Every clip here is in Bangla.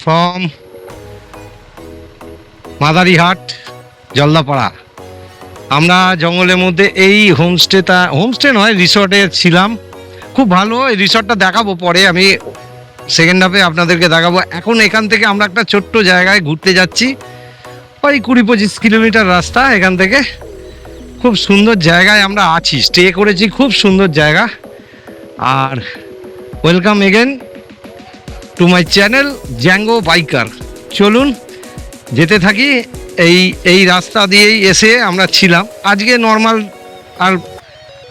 ফ্রম মাদারিহাট জলদাপাড়া। আমরা জঙ্গলের মধ্যে এই হোমস্টে নয়, রিসর্টে ছিলাম। খুব ভালো। এই রিসর্টটা দেখাবো পরে, আমি সেকেন্ড হাফে আপনাদেরকে দেখাবো। এখন এখান থেকে আমরা একটা ছোট্ট জায়গায় ঘুরতে যাচ্ছি, ওই 20-25 কিলোমিটার রাস্তা এখান থেকে। খুব সুন্দর জায়গায় আমরা আছি, স্টে করেছি, খুব সুন্দর জায়গা। আর welcome again to my channel Jango Biker. চলুন যেতে থাকি। এই রাস্তা দিয়েই এসে আমরা ছিলাম। আজকে নর্মাল আর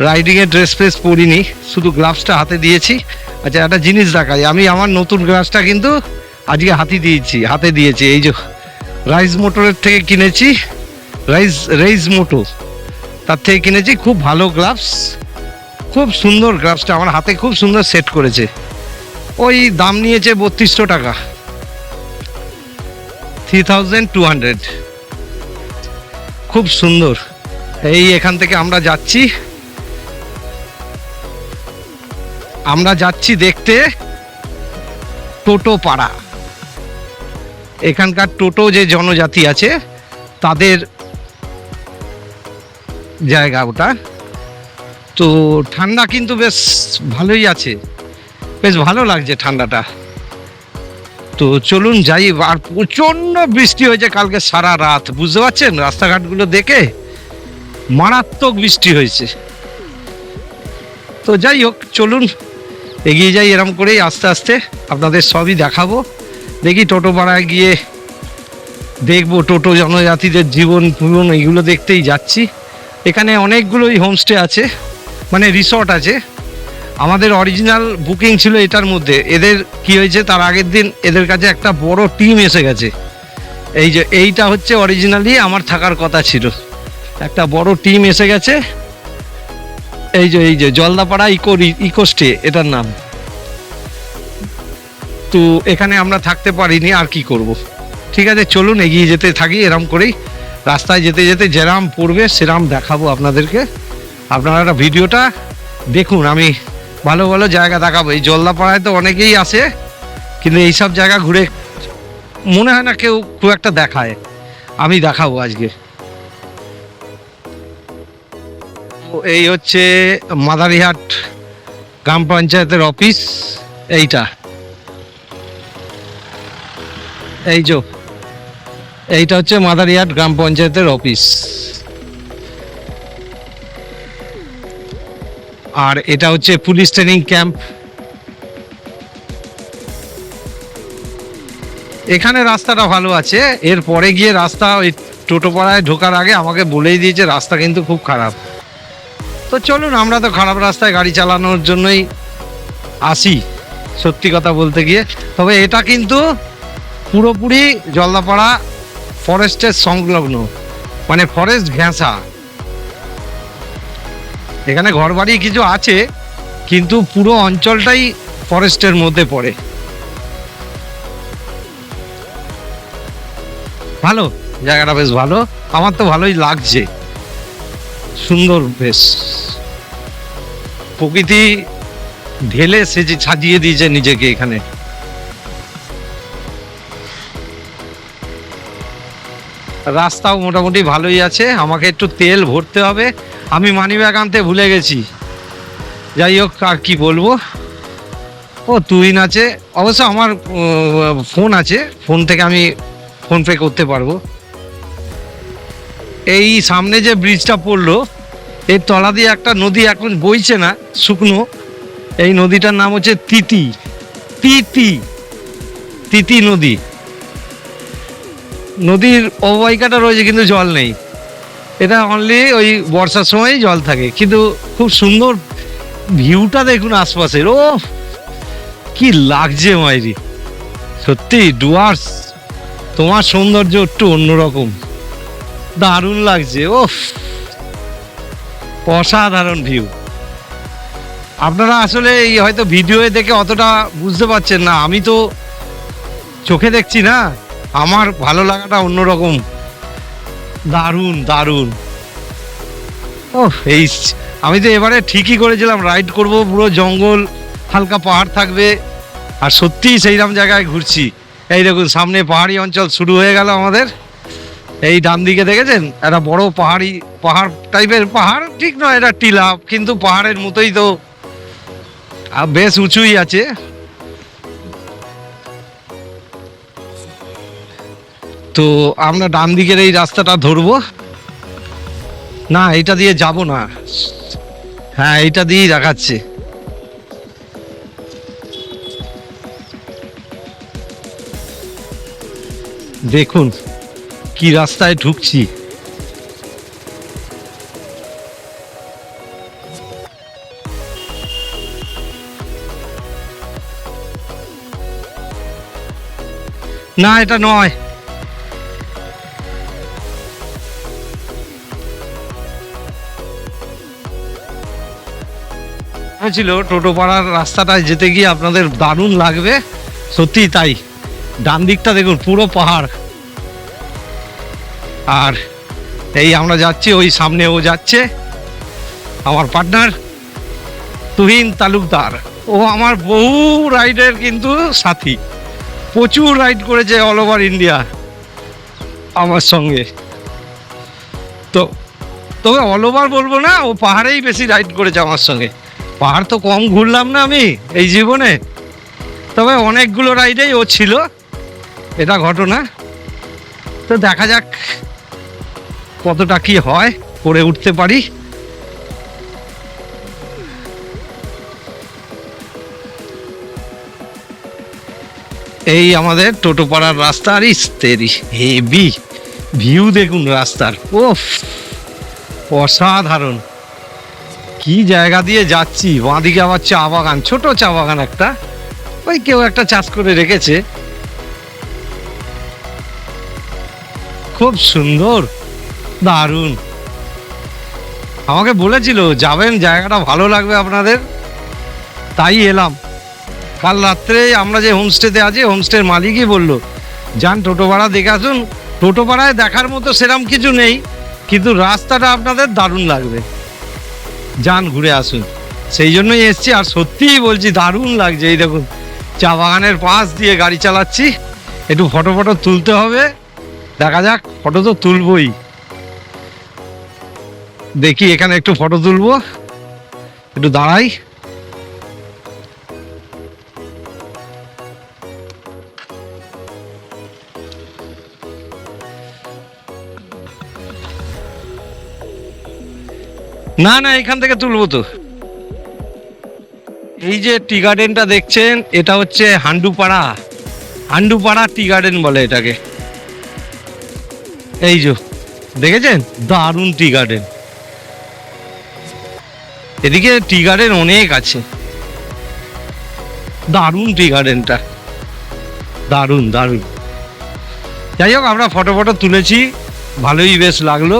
রাইডিংয়ের ড্রেস ফ্রেস পরিনি, শুধু গ্লাভসটা হাতে দিয়েছি। আচ্ছা, একটা জিনিস দেখাই, আমি আমার নতুন গ্লাভসটা কিন্তু আজকে হাতে দিয়েছি। এই যে রাইজ মোটরের থেকে কিনেছি, রাইজ মোটর, তার থেকে কিনেছি। খুব ভালো গ্লাভস, খুব সুন্দর গ্লাভসটা আমার হাতে খুব সুন্দর সেট করেছে। ওই দাম নিয়েছে 3200 টাকা, 3200। খুব সুন্দর। এখান থেকে আমরা যাচ্ছি দেখতে টোটো পাড়া। এখানকার টোটো যে জনজাতি আছে তাদের জায়গা ওটা। তো ঠান্ডা কিন্তু বেশ ভালোই আছে, বেশ ভালো লাগছে ঠান্ডাটা। তো চলুন যাই। আর প্রচণ্ড বৃষ্টি হয়েছে কালকে সারা রাত, বুঝতে পারছেন রাস্তাঘাটগুলো দেখে, মারাত্মক বৃষ্টি হয়েছে। তো যাই হোক, চলুন এগিয়ে যাই। এরম করেই আস্তে আস্তে আপনাদের সবই দেখাবো। দেখি টোটো পাড়ায় গিয়ে দেখবো টোটো জনজাতিদের জীবন এইগুলো দেখতেই যাচ্ছি। এখানে অনেকগুলোই হোমস্টে আছে, মানে রিসর্ট আছে। আমাদের অরিজিনাল বুকিং ছিল এটার মধ্যে। এদের কি হয়েছে, তার আগের দিন এদের কাছে একটা বড় টিম এসে গেছে। এইটা হচ্ছে অরিজিনালি আমার থাকার কথা ছিল, একটা বড় টিম এসে গেছে। এই যে জলদাপাড়া ইকো স্টে এটার নাম। তো এখানে আমরা থাকতে পারিনি, আর কি করব। ঠিক আছে, চলুন এগিয়ে যেতে থাকি। এরম করেই রাস্তায় যেতে যেতে যেরাম পড়বে সেরাম দেখাবো আপনাদেরকে। আপনারা ভিডিওটা দেখুন, আমি ভালো ভালো জায়গা দেখাবো। এই জলদাপাড়ায় তো অনেকেই আসে, কিন্তু এইসব জায়গা ঘুরে মনে হয় না কেউ খুব একটা দেখায়। আমি দেখাবো আজকে। এই হচ্ছে মাদারিহাট গ্রাম পঞ্চায়েতের অফিস। এইটা হচ্ছে মাদারিহাট গ্রাম পঞ্চায়েতের অফিস। আর এটা হচ্ছে পুলিশ ট্রেনিং ক্যাম্প। এখানে রাস্তাটা ভালো আছে। এরপরে গিয়ে রাস্তা ওই টোটোপাড়ায় ঢোকার আগে আমাকে বলেই দিয়েছে রাস্তা কিন্তু খুব খারাপ। তো চলুন, আমরা তো খারাপ রাস্তায় গাড়ি চালানোর জন্যই আসি, সত্যি কথা বলতে গিয়ে। তবে এটা কিন্তু পুরোপুরি জলদাপাড়া ফরেস্টের সংলগ্ন, মানে ফরেস্ট ঘেঁষা। এখানে ঘরবাড়ি কিছু আছে, কিন্তু পুরো অঞ্চলটাই ফরেস্টের মধ্যে পড়ে। ভালো জায়গাটা, বেশ ভালো, আমার তো ভালোই লাগছে। সুন্দর, বেশ প্রকৃতি ঢেলে সাজিয়ে দিয়েছে নিজেকে এখানে। রাস্তাও মোটামুটি ভালোই আছে। আমাকে একটু তেল ভরতে হবে, আমি মানিব্যাগ আনতে ভুলে গেছি। যাই হোক, আর কি বলবো। ও তুইন আছে, অবশ্য আমার ফোন আছে, ফোন থেকে আমি ফোনপে করতে পারবো। এই সামনে যে ব্রিজটা পড়লো, এর তলা দিয়ে একটা নদী এখন বইছে না, শুকনো। এই নদীটার নাম হচ্ছে তিতি নদী। নদীর অববাহিকাটা রয়েছে, কিন্তু জল নেই। এটা অনলি ওই বর্ষার সময় জল থাকে। কিন্তু খুব সুন্দর ভিউটা দেখুন আশপাশের। ও কি লাগছে মাইরি, সত্যি ডুয়ার্স, তোমার সৌন্দর্য একটু অন্যরকম, দারুণ লাগছে। ও অসাধারণ ভিউ। আপনারা আসলে এই হয়তো ভিডিওয়ে দেখে অতটা বুঝতে পারছেন না, আমি তো চোখে দেখছি না, আমার ভালো লাগাটা অন্যরকম। দারুণ। ও আমি তো এবারে ঠিকই করেছিলাম, রাইড করব, পুরো জঙ্গল, হালকা পাহাড় থাকবে। আর সত্যিই সেইরকম জায়গায় ঘুরছি। এই দেখুন সামনে পাহাড়ি অঞ্চল শুরু হয়ে গেল আমাদের। এই ডান দিকে দেখেছেন একটা বড় পাহাড় টাইপের, পাহাড় ঠিক নয়, এটা টিলা, কিন্তু পাহাড়ের মতোই তো, বেশ উঁচুই আছে। তো আমরা ডান দিকের এই রাস্তাটা ধরবো না, এটা দিয়ে যাব না, হ্যাঁ এইটা দিয়েই দেখাচ্ছে। দেখুন কি রাস্তায় ঢুকছি। না এটা নয়, ছিল টোটোপাড়ার রাস্তাটায় যেতে গিয়ে আপনাদের দারুণ লাগবে, সত্যি তাই। ডান দিকটা দেখুন পুরো পাহাড়, আর এই আমরা যাচ্ছি, ওই সামনে ও যাচ্ছে, আমার পার্টনার তুহিন তালুকদার। ও আমার বহু রাইডের কিন্তু সাথী, প্রচুর রাইড করেছে অল ওভার ইন্ডিয়া আমার সঙ্গে। তো তবে অল ওভার বলবো না, ও পাহাড়েই বেশি রাইড করেছে আমার সঙ্গে। পাহাড় তো কম ঘুরলাম না আমি এই জীবনে, তবে অনেকগুলো রাইডেই ও ছিল, এটা ঘটনা। তো দেখা যাক কতটা কি হয়, করে উঠতে পারি। এই আমাদের টোটোপাড়ার রাস্তা, আর ইস্তেরি হেভি ভিউ দেখুন রাস্তার, ওফ অসাধারণ। কি জায়গা দিয়ে যাচ্ছি, বাঁদিকে আবার চা বাগান, ছোট চা বাগান একটা, ওই কেউ একটা চাষ করে রেখেছে, খুব সুন্দর, দারুণ। আমাকে বলেছিল যাবেন, জায়গাটা ভালো লাগবে আপনাদের, তাই এলাম। কাল রাত্রে আমরা যে হোমস্টেতে আছি, হোমস্টের মালিকই বলল যান টোটোপাড়া দেখে আসুন। টোটোপাড়ায় দেখার মতো সেরকম কিছু নেই, কিন্তু রাস্তাটা আপনাদের দারুণ লাগবে, যান ঘুরে আসুন। সেই জন্যই এসছি, আর সত্যিই বলছি দারুণ লাগছে। এই দেখুন চা বাগানের পাশ দিয়ে গাড়ি চালাচ্ছি, একটু ফটো তুলতে হবে, দেখা যাক, ফটো তো তুলবই। দেখি এখানে একটু ফটো তুলবো, একটু দাঁড়াই। না না এখান থেকে তুলবো তো। এই যে টি গার্ডেনটা দেখছেন, এটা হচ্ছে হান্ডুপাড়া টি গার্ডেন বলে এটাকে। এই যে দেখেছেন, দারুণ টি গার্ডেন। এদিকে টি গার্ডেন অনেক আছে, দারুণ টি গার্ডেনটা, দারুণ দারুণ। যাই হোক আমরা ফটো তুলেছি, ভালোই বেশ লাগলো,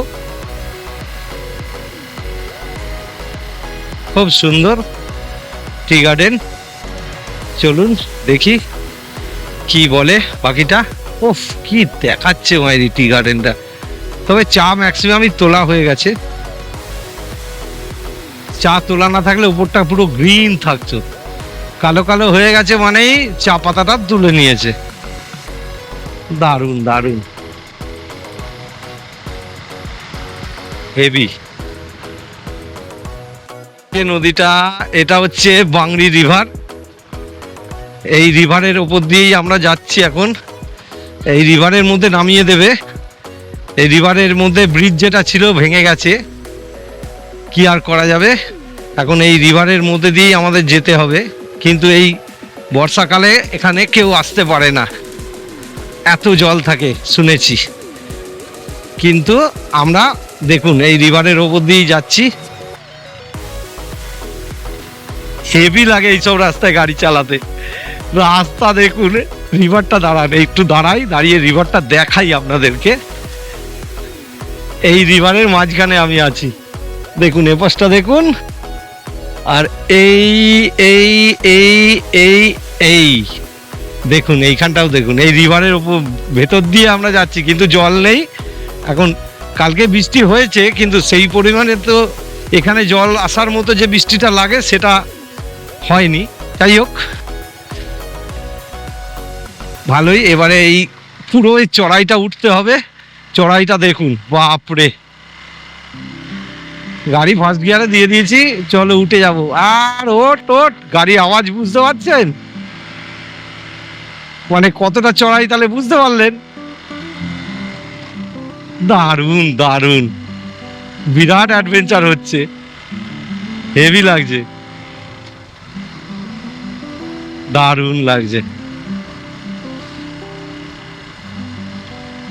খুব সুন্দর টি গার্ডেন। চলুন দেখি কি বলে বাকিটা। ওফ কি দেখাচ্ছে মায়েরি টি গার্ডেনটা। তবে চা ম্যাক্সিমামই তোলা হয়ে গেছে, চা তোলা না থাকলে উপরটা পুরো গ্রিন থাকতো, কালো কালো হয়ে গেছে মানেই চা পাতাটা তুলে নিয়েছে। দারুণ দারুণ হেভি। যে নদীটা, এটা হচ্ছে বাংরি রিভার, এই রিভারের ওপর দিয়েই আমরা যাচ্ছি এখন। এই রিভারের মধ্যে নামিয়ে দেবে, এই রিভারের মধ্যে ব্রিজ যেটা ছিল ভেঙে গেছে, কি আর করা যাবে, এখন এই রিভারের মধ্যে দিয়েই আমাদের যেতে হবে। কিন্তু এই বর্ষাকালে এখানে কেউ আসতে পারে না, এত জল থাকে শুনেছি। কিন্তু আমরা দেখুন এই রিভারের ওপর দিয়েই যাচ্ছি, হেভি লাগে এইসব রাস্তায় গাড়ি চালাতে। রাস্তা দেখুন, রিভারটা দাঁড়ান, একটু দাঁড়িয়ে রিভারটা দেখাই আপনাদেরকে। এই রিভারের মাঝখানে আমি আছি, দেখুন এপাশটা দেখুন, আর এই এই এই এই এই দেখুন এইখানটাও দেখুন, এই রিভারের উপর ভেতর দিয়ে আমরা যাচ্ছি, কিন্তু জল নেই এখন। কালকে বৃষ্টি হয়েছে, কিন্তু সেই পরিমাণে তো এখানে জল আসার মতো যে বৃষ্টিটা লাগে সেটা হয়নি। যাই হোক ভালোই। এবারে এই পুরো এই চড়াইটা উঠতে হবে। চড়াইটা দেখুন, বাপরে। গাড়ি ফার্স্ট গিয়ারে দিয়ে দিয়েছি, চলো উঠে যাব। আর ওট ওট, গাড়ি আওয়াজ বুঝতে পারছেন, মানে কতটা চড়াই তাহলে বুঝতে পারলেন। দারুণ দারুণ, বিরাট অ্যাডভেঞ্চার হচ্ছে, হেভি লাগছে, দারুণ লাগছে,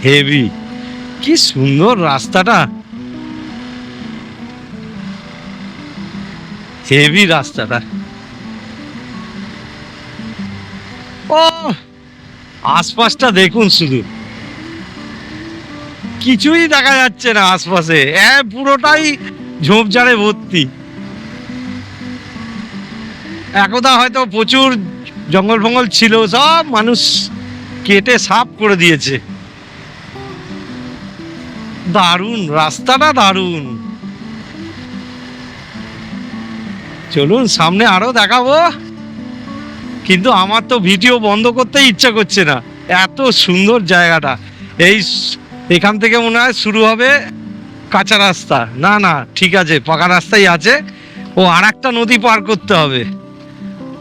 হেভি। কি সুন্দর রাস্তাটা, হেভি রাস্তাটা। ও আশপাশটা দেখুন, শুধু কিছুই দেখা যাচ্ছে না আশপাশে, পুরোটাই ঝোপঝাড়ে ভর্তি। একদা হয়তো প্রচুর জঙ্গল ফঙ্গল ছিল, সব মানুষ কেটে সাফ করে দিয়েছে। দারুণ রাস্তাটা, দারুণ। চলুন সামনে আরো দেখাবো, কিন্তু আমার তো ভিডিও বন্ধ করতে ইচ্ছা করছে না, এত সুন্দর জায়গাটা। এখান থেকে মনে হয় শুরু হবে কাঁচা রাস্তা, না না ঠিক আছে, পাকা রাস্তাই আছে। ও আর একটা নদী পার করতে হবে,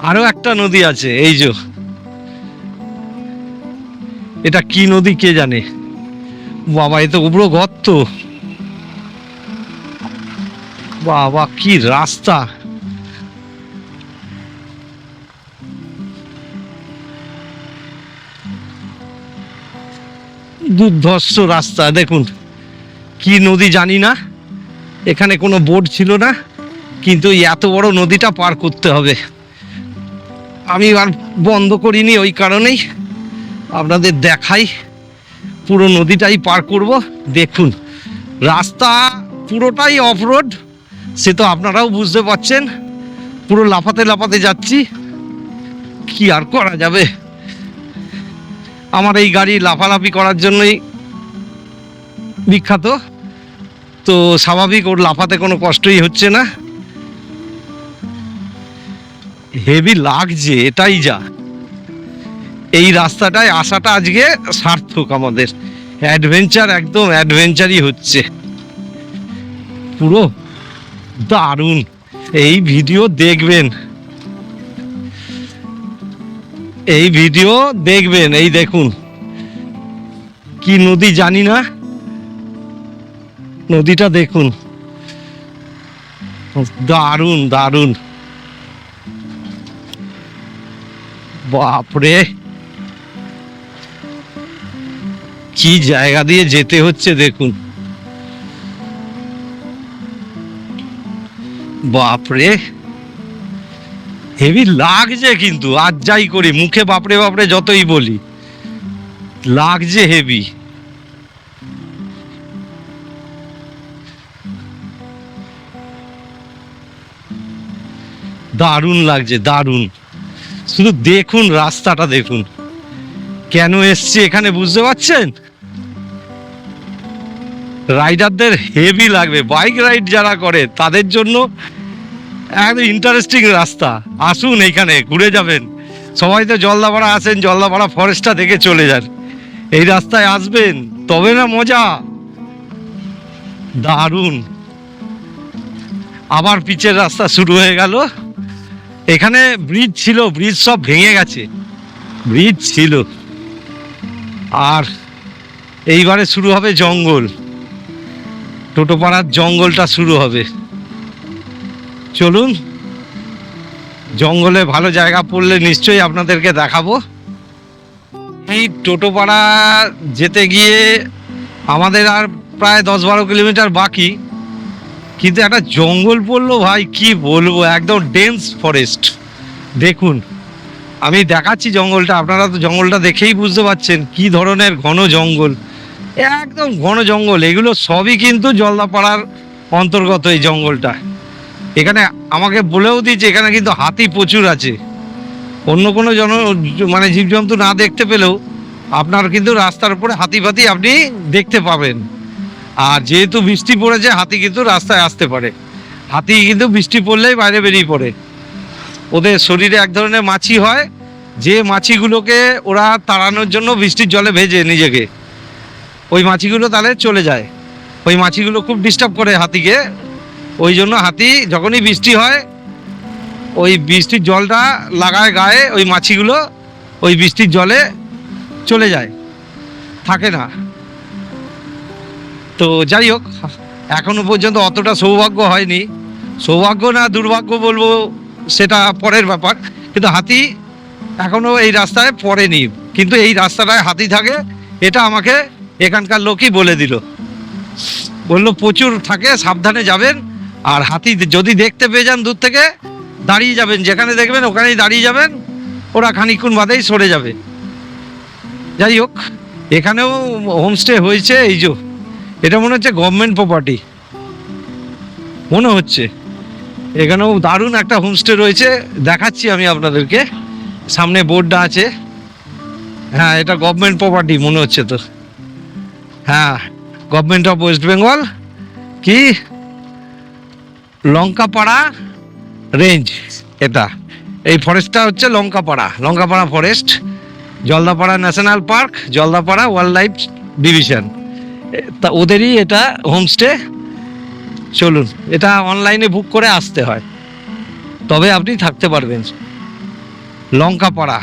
আরো একটা নদী আছে, এই যে। এটা কি নদী কে জানে, বাবা এ তো পুরো গর্ত, বাবা কি রাস্তা। দুর্ধর্ষ রাস্তা দেখুন, কি নদী জানি না, এখানে কোনো বোট ছিল না, কিন্তু এত বড় নদীটা পার করতে হবে। আমি আর বন্ধ করিনি ওই কারণেই, আপনাদের দেখাই, পুরো নদীটাই পার করব। দেখুন রাস্তা পুরোটাই অফ রোড, সে তো আপনারাও বুঝতে পারছেন, পুরো লাফাতে লাফাতে যাচ্ছি, কি আর করা যাবে। আমার এই গাড়ি লাফালাফি করার জন্যই বিখ্যাত, তো স্বাভাবিক ওর লাফাতে কোনো কষ্টই হচ্ছে না। হেভি লাগছে, এটাই যা, এই রাস্তাটায় আসাটা আজকে সার্থক আমাদের। অ্যাডভেঞ্চার, একদম অ্যাডভেঞ্চারই হচ্ছে পুরো, দারুণ। এই ভিডিও দেখবেন, এই ভিডিও দেখবেন, এই দেখুন কি নদী জানি না, নদীটা দেখুন, দারুণ দারুণ, বাপরে কি জায়গা দিয়ে যেতে হচ্ছে দেখুন, বাপরে হেভি লাগছে। কিন্তু আজ যাই করি, মুখে বাপরে বাপরে যতই বলি, লাগছে হেভি। দারুণ লাগছে, দারুণ। শুধু দেখুন রাস্তাটা দেখুন, কেন এসছি এখানে বুঝতে পারছেন। রাইডারদের হেভি লাগবে, বাইক রাইড যারা করে তাদের জন্য একদম ইন্টারেস্টিং রাস্তা। আসুন এইখানে ঘুরে যাবেন, সবাই তো জলদাপাড়া আসেন, জলদাপাড়া ফরেস্টটা দেখে চলে যান, এই রাস্তায় আসবেন তবে না মজা, দারুণ। আবার পিচের রাস্তা শুরু হয়ে গেল। এখানে ব্রিজ ছিল, ব্রিজ সব ভেঙে গেছে, ব্রিজ ছিল। আর এইবারে শুরু হবে জঙ্গল, টোটোপাড়ার জঙ্গলটা শুরু হবে। চলুন, জঙ্গলে ভালো জায়গা পড়লে নিশ্চয়ই আপনাদেরকে দেখাবো। এই টোটোপাড়া যেতে গিয়ে আমাদের আর প্রায় 10-12 কিলোমিটার বাকি, কিন্তু একটা জঙ্গল পড়লো ভাই, কি বলবো, একদম ডেন্স ফরেস্ট। দেখুন আমি দেখাচ্ছি জঙ্গলটা, আপনারা তো জঙ্গলটা দেখেই বুঝতে পারছেন কি ধরনের ঘন জঙ্গল, একদম ঘন জঙ্গল। এগুলো সবই কিন্তু জলদাপাড়ার অন্তর্গত এই জঙ্গলটা। এখানে আমাকে বলেও দিয়েছে এখানে কিন্তু হাতি প্রচুর আছে। অন্য কোনো মানে জীবজন্তু না দেখতে পেলেও আপনার কিন্তু রাস্তার উপরে হাতি ফাতি আপনি দেখতে পাবেন। আর যেহেতু বৃষ্টি পড়েছে, হাতি কিন্তু রাস্তায় আসতে পারে। হাতি কিন্তু বৃষ্টি পড়লেই বাইরে বেরিয়ে পড়ে, ওদের শরীরে এক ধরনের মাছি হয়, যে মাছিগুলোকে ওরা তাড়ানোর জন্য বৃষ্টির জলে ভেজে নিজেকে, ওই মাছিগুলো তাহলে চলে যায়। ওই মাছিগুলো খুব ডিস্টার্ব করে হাতিকে, ওই জন্য হাতি যখনই বৃষ্টি হয় ওই বৃষ্টির জলটা লাগায় গায়ে, ওই মাছিগুলো ওই বৃষ্টির জলে চলে যায়, থাকে না। তো যাই হোক, এখনো পর্যন্ত অতটা সৌভাগ্য হয়নি, সৌভাগ্য না দুর্ভাগ্য বলবো সেটা পরের ব্যাপার, কিন্তু হাতি এখনো এই রাস্তায় পড়েনি। কিন্তু এই রাস্তাটায় হাতি থাকে এটা আমাকে এখানকার লোকই বলে দিল, বললো প্রচুর থাকে, সাবধানে যাবেন। আর হাতি যদি দেখতে পেয়ে যান দূর থেকে দাঁড়িয়ে যাবেন, যেখানে দেখবেন ওখানেই দাঁড়িয়ে যাবেন, ওরা খানিকক্ষণ বাদেই সরে যাবে। যাই হোক, এখানেও হোমস্টে হয়েছে, এই যে এটা মনে হচ্ছে গভর্নমেন্ট প্রপার্টি মনে হচ্ছে। এখানেও দারুণ একটা হোমস্টে রয়েছে, দেখাচ্ছি আমি আপনাদেরকে, সামনে বোর্ডটা আছে। হ্যাঁ, এটা গভর্নমেন্ট প্রপার্টি মনে হচ্ছে তো। হ্যাঁ, গভর্নমেন্ট অফ ওয়েস্ট বেঙ্গল, কি লঙ্কাপাড়া রেঞ্জ। এটা এই ফরেস্টটা হচ্ছে Lankapara forest, Jaldapara national park, Jaldapara wild life division, তা ওদেরই এটা হোমস্টে। চলুন, এটা অনলাইনে বুক করে আসতে হয়, তবে আপনি থাকতে পারবেন। লঙ্কাপাড়া।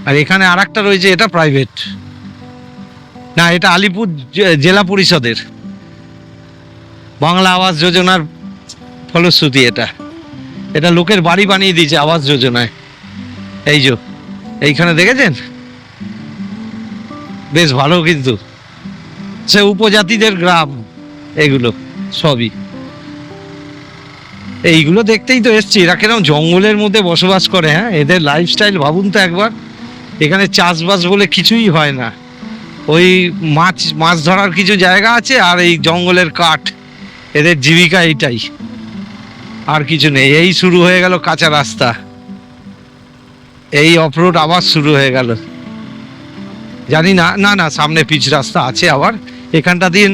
আর এখানে আর একটা রয়েছে, এটা প্রাইভেট না, এটা আলিপুর জেলা পরিষদের বাংলা আবাস যোজনার ফলশ্রুতি। এটা লোকের বাড়ি বানিয়ে দিয়েছে আবাস যোজনায়। এই যে এইখানে দেখেছেন, বেশ ভালো, কিন্তু সে উপজাতিদের গ্রাম এগুলো সবই। এইগুলো দেখতেই তো এসছি, এরা কেরম জঙ্গলের মধ্যে বসবাস করে। হ্যাঁ, এদের লাইফস্টাইল ভাবুন তো একবার। এখানে চাষবাস বলে কিছুই হয় না, ওই মাছ ধরার কিছু জায়গা আছে আর এই জঙ্গলের কাঠ, এদের জীবিকা এইটাই, আর কিছু নেই। এই শুরু হয়ে গেল কাঁচা রাস্তা, এই অফরোড আবার শুরু হয়ে গেল। জানি না, না না, সামনে পিচ রাস্তা আছে আবার, এখানটা দিয়ে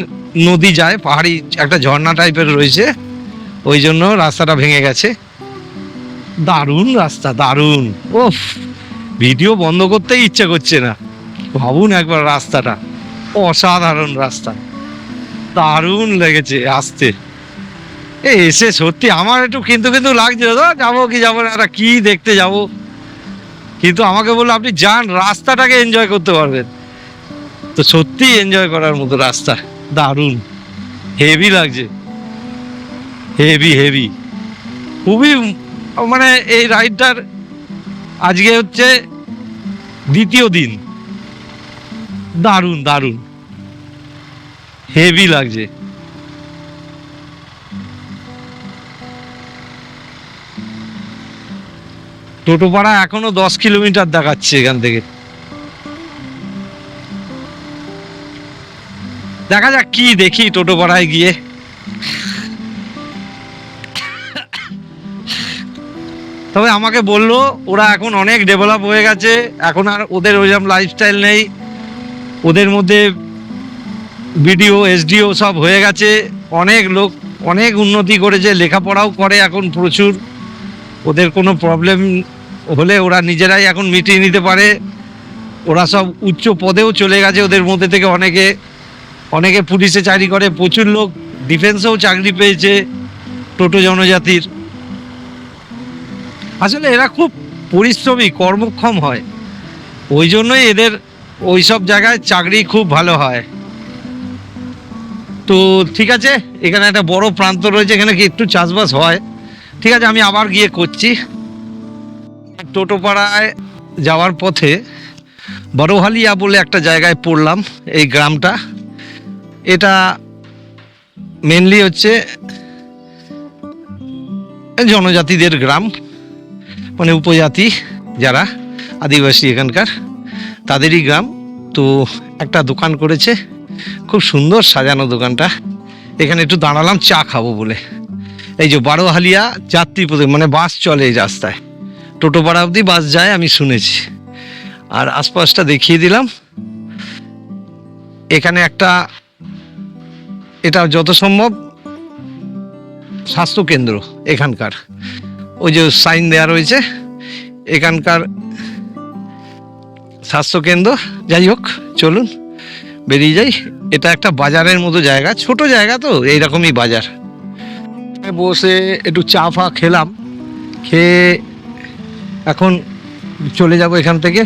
নদী যায়, পাহাড়ি একটা ঝর্ণা টাইপের রয়েছে, ওই জন্য রাস্তাটা ভেঙে গেছে। দারুণ রাস্তা, দারুণ। ওফ, ভিডিও বন্ধ করতেই ইচ্ছে করছে না, ভাবুন একবার রাস্তাটা, অসাধারণ রাস্তা, দারুণ লেগেছে আসতে। এসে সত্যি আমার একটু কিন্তু কিন্তু লাগছে, যাবো কি যাবো না, একটা কি দেখতে যাব, কিন্তু আমাকে বললো আপনি যান, রাস্তাটাকে এনজয় করতে পারবেন। তো সত্যি এনজয় করার মতো রাস্তা, দারুণ, হেভি লাগছে, হেভি হেভি, খুবই। মানে এই রাইডটার আজকে হচ্ছে দ্বিতীয় দিন, দারুণ দারুণ, হেভি লাগছে। টোটোপাড়া এখনো 10 কিলোমিটার দেখাচ্ছে এখান থেকে, দেখা যাক কি দেখি টোটোপাড়ায় গিয়ে। তবে আমাকে বললো ওরা এখন অনেক ডেভেলপ হয়ে গেছে, এখন আর ওদের ওইরকম লাইফস্টাইল নেই, ওদের মধ্যে বিডিও এসডিও সব হয়ে গেছে, অনেক লোক অনেক উন্নতি করেছে, লেখাপড়াও করে এখন প্রচুর, ওদের কোনো প্রবলেম হলে ওরা নিজেরাই এখন মিটিয়ে নিতে পারে, ওরা সব উচ্চ পদেও চলে গেছে, ওদের মধ্যে থেকে অনেকে অনেকে পুলিশে চাকরি করে, প্রচুর লোক ডিফেন্সেও চাকরি পেয়েছে টোটো জনজাতির। আসলে এরা খুব পরিশ্রমী, কর্মক্ষম হয়, ওই জন্যই এদের ওই সব জায়গায় চাকরি খুব ভালো হয়। তো ঠিক আছে, এখানে একটা বড় প্রান্ত রয়েছে, এখানে কি একটু চাষবাস হয়। ঠিক আছে, আমি আবার গিয়ে করছি। টোটোপাড়ায় যাওয়ার পথে বড়হালিয়া বলে একটা জায়গায় পড়লাম, এই গ্রামটা, এটা মেনলি হচ্ছে জনজাতিদের গ্রাম, মানে উপজাতি যারা আদিবাসী এখানকার, তাদেরই গ্রাম। তো একটা দোকান করেছে, খুব সুন্দর সাজানো দোকানটা, এখানে একটু দাঁড়ালাম চা খাবো বলে। এই যে বারোহালিয়া যাত্রী প্রতি, মানে বাস চলে এই রাস্তায়, টোটোপাড়া অবধি বাস যায় আমি শুনেছি। আর আশপাশটা দেখিয়ে দিলাম। এখানে একটা, এটা যত সম্ভব স্বাস্থ্যকেন্দ্র এখানকার, ওই যে সাইন দেওয়া রয়েছে এখানকার স্বাস্থ্যকেন্দ্র। যাই হোক, চলুন বেরিয়ে যাই। এটা একটা বাজারের মতো জায়গা, ছোট জায়গা তো, এইরকমই বাজার। বসে একটু চা ফা খেলাম, খেয়ে এখন চলে যাব এখান থেকে।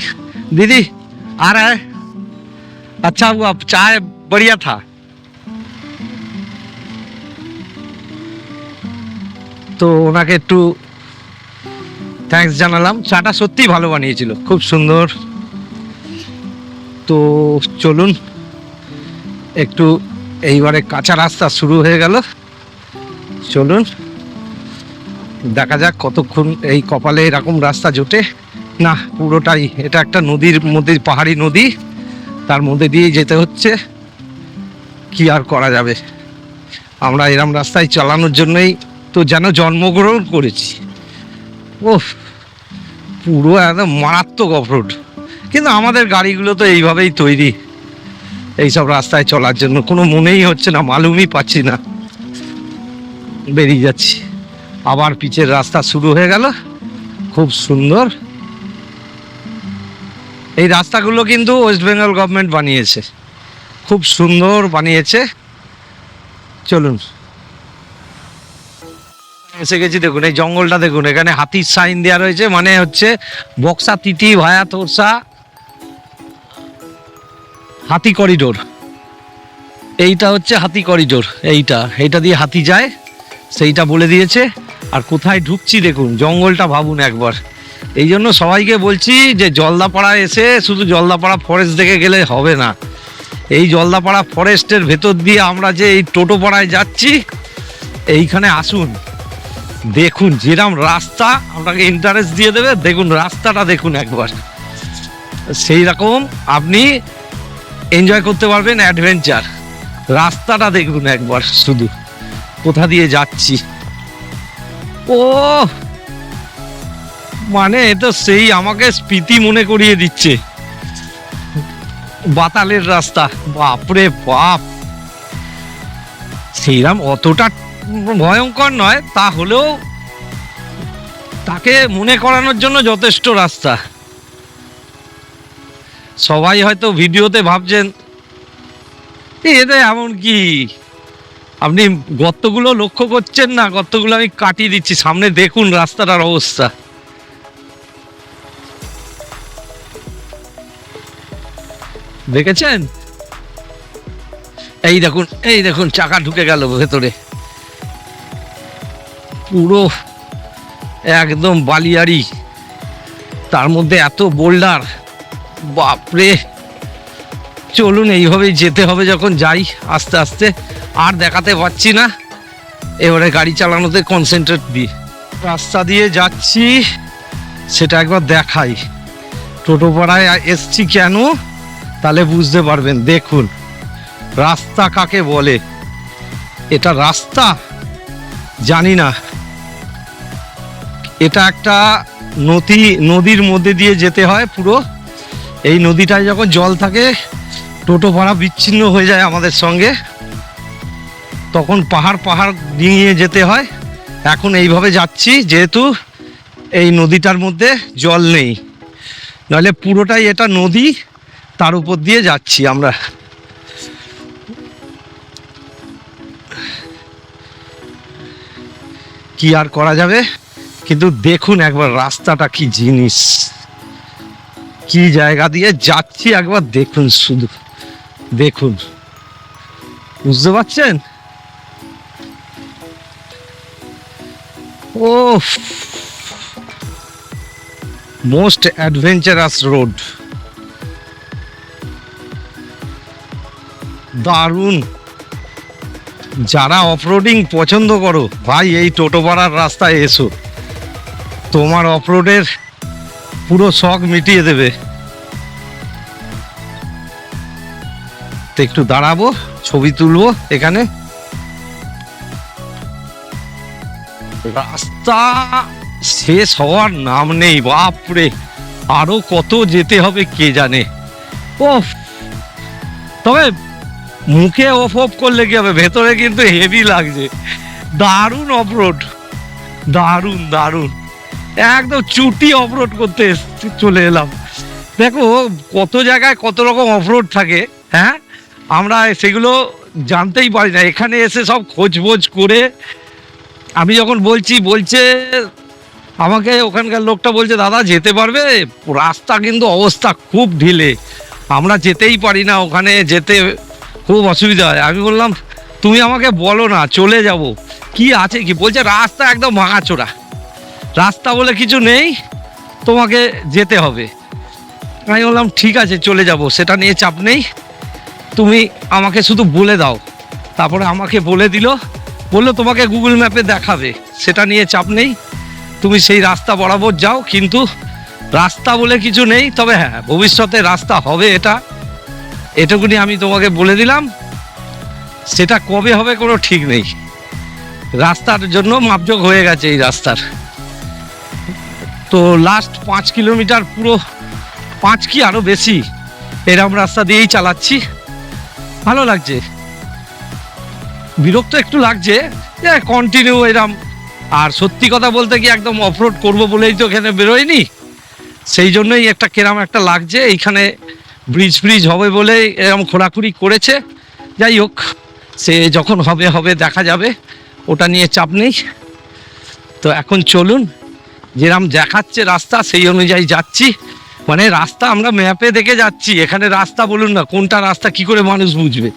দিদি আর আয়, अच्छा हुआ चाय बढ़िया था। তো ওনাকে একটু থ্যাঙ্কস জানালাম, চাটা সত্যি ভালো বানিয়েছিল, খুব সুন্দর। তো চলুন একটু, এইবারে কাঁচা রাস্তা শুরু হয়ে গেল, চলুন দেখা যাক কতক্ষণ এই কপালে এরকম রাস্তা জোটে। না, পুরোটাই এটা একটা নদীর মধ্যে, পাহাড়ি নদী, তার মধ্যে দিয়ে যেতে হচ্ছে, কি আর করা যাবে। আমরা এরম রাস্তায় চালানোর জন্যই তো যেন জন্মগ্রহণ করেছি। ওহ, পুরো একদম মারাত্মক অফরোড। কিন্তু আমাদের গাড়িগুলো তো এইভাবেই তৈরি, এইসব রাস্তায় চলার জন্য। কোনো মনেই হচ্ছে না, মালুমই পাচ্ছি না। বেরিয়ে যাচ্ছি, আবার পিচের রাস্তা শুরু হয়ে গেল, খুব সুন্দর। এই রাস্তাগুলো কিন্তু ওয়েস্ট বেঙ্গল গভর্নমেন্ট বানিয়েছে, খুব সুন্দর বানিয়েছে। চলুন, এসে গেছি। দেখুন এই জঙ্গলটা দেখুন, এখানে হাতির সাইন দেওয়া রয়েছে, মানে হচ্ছে বক্সা তিতি ভায়া তোরসা হাতি করিডোর। এইটা হচ্ছে হাতি করিডোর, এইটা দিয়ে হাতি যায়, সেইটা বলে দিয়েছে। আর কোথায় ঢুকছি দেখুন, জঙ্গলটা ভাবুন একবার। এই জন্য সবাইকে বলছি যে জলদাপাড়ায় এসে শুধু জলদাপাড়া ফরেস্ট দেখে গেলে হবে না। এই জলদাপাড়া ফরেস্টের ভেতর দিয়ে আমরা যে এই টোটোপাড়ায় যাচ্ছি, এইখানে আসুন, দেখুন যেরকম রাস্তা, আপনাকে ইন্টারেস্ট দিয়ে দেবে। দেখুন রাস্তাটা দেখুন একবার, সেই রকম আপনি এনজয় করতে পারবেন অ্যাডভেঞ্চার। রাস্তাটা দেখুন একবার শুধু, কোথা দিয়ে যাচ্ছি। ও মানে এ তো সেই আমাকে স্মৃতি মনে করিয়ে দিচ্ছে, বাতালের রাস্তা। বাপরে বাপ, সেইরকম অতটা ভয়ঙ্কর নয়, তা হলেও তাকে মনে করানোর জন্য যথেষ্ট রাস্তা। সবাই হয়তো ভিডিওতে ভাবছেন এতে এমন কি, আপনি গর্তগুলো লক্ষ্য করছেন না? গর্তগুলো আমি কাটিয়ে দিচ্ছি, সামনে দেখুন রাস্তাটার অবস্থা। দেখেছেন? এই দেখুন চাকা ঢুকে গেল ভেতরে, পুরো একদম বালিয়াড়ি, তার মধ্যে এত বোল্ডার, বাপরে। চলুন এইভাবেই যেতে হবে, যখন যাই আস্তে আস্তে। আর দেখাতে পাচ্ছি না, এবারে গাড়ি চালানোতে কনসেন্ট্রেট দিই। রাস্তা দিয়ে যাচ্ছি সেটা একবার দেখাই। টোটোপাড়ায় এসছি কেন, তাহলে বুঝতে পারবেন। দেখুন রাস্তা কাকে বলে, এটা রাস্তা জানি না, এটা একটা নদীর মধ্যে দিয়ে যেতে হয় পুরো। এই নদীটায় যখন জল থাকে, টোটো ভাড়া বিচ্ছিন্ন হয়ে যায় আমাদের সঙ্গে, তখন পাহাড় ডিঙিয়ে যেতে হয়। এখন এইভাবে যাচ্ছি, যেহেতু এই নদীটার মধ্যে জল নেই, নাহলে পুরোটাই এটা নদী, তার উপর দিয়ে যাচ্ছি আমরা। কি আর করা যাবে, কিন্তু দেখুন একবার রাস্তাটা কি জিনিস, কি জায়গা দিয়ে যাচ্ছি একবার দেখুন, শুধু দেখুন, বুঝতে পারছেন? ও মোস্ট অ্যাডভেঞ্চারাস রোড, দারুণ। যারা অফরোডিং পছন্দ করো ভাই, এই টোটোপাড়ার রাস্তায় এসো, তোমার অফরোডের পুরো শখ মিটিয়ে দেবে। তো একটু দাঁড়াবো, ছবি তুলবো এখানে। রাস্তা শেষ হওয়ার নাম নেই, বাপরে, আরো কত যেতে হবে কে জানে। ও তবে মুখে অফ করলে কি হবে, ভেতরে কিন্তু হেভি লাগছে। দারুণ অফরোড, দারুণ দারুণ। একদম চুটি অফরোড করতে চলে এলাম। দেখো কত জায়গায় কত রকম অফরোড থাকে, হ্যাঁ, আমরা সেগুলো জানতেই পারি না। এখানে এসে সব খোঁজবোজ করে আমি যখন বলছে আমাকে ওখানকার লোকটা বলছে, দাদা যেতে পারবে, রাস্তা কিন্তু অবস্থা খুব ঢিলে, আমরা যেতেই পারি না, ওখানে যেতে খুব অসুবিধা হয়। আমি বললাম তুমি আমাকে বলো না, চলে যাব, কি আছে কি? বলছে রাস্তা একদম ভাঙাচোরা, রাস্তা বলে কিছু নেই, তোমাকে যেতে হবে। আমি বললাম ঠিক আছে চলে যাব, সেটা নিয়ে চাপ নেই, তুমি আমাকে শুধু বলে দাও। তারপরে আমাকে বলে দিল, বললো তোমাকে গুগল ম্যাপে দেখাবে, সেটা নিয়ে চাপ নেই, তুমি সেই রাস্তা বরাবর যাও। কিন্তু রাস্তা বলে কিছু নেই, তবে হ্যাঁ ভবিষ্যতে রাস্তা হবে, এটুকুনি আমি তোমাকে বলে দিলাম। সেটা কবে হবে কোনো ঠিক নেই। রাস্তার জন্য মাপজোক হয়ে গেছে এই রাস্তার। তো লাস্ট 5 কিলোমিটার পুরো 5 কি আরো বেশি এরম রাস্তা দিয়েই চালাচ্ছি, ভালো লাগছে। বিরক্ত একটু লাগছে যে কন্টিনিউ এরম। আর সত্যি কথা বলতে কি একদম অফরোড করবো বলেই তো এখানে বেরোয়নি, সেই জন্যই একটা কেরাম একটা লাগছে। এইখানে ব্রিজ হবে বলে এরকম খোঁড়াখুড়ি করেছে। যাই হোক, সে যখন হবে দেখা যাবে, ওটা নিয়ে চাপ নেই। তো এখন চলুন, যেরকম দেখাচ্ছে রাস্তা সেই অনুযায়ী যাচ্ছি। মানে রাস্তা আমরা ম্যাপে দেখে যাচ্ছি, এখানে রাস্তা বলুন না কোনটা রাস্তা কি করে মানুষ বুঝবে।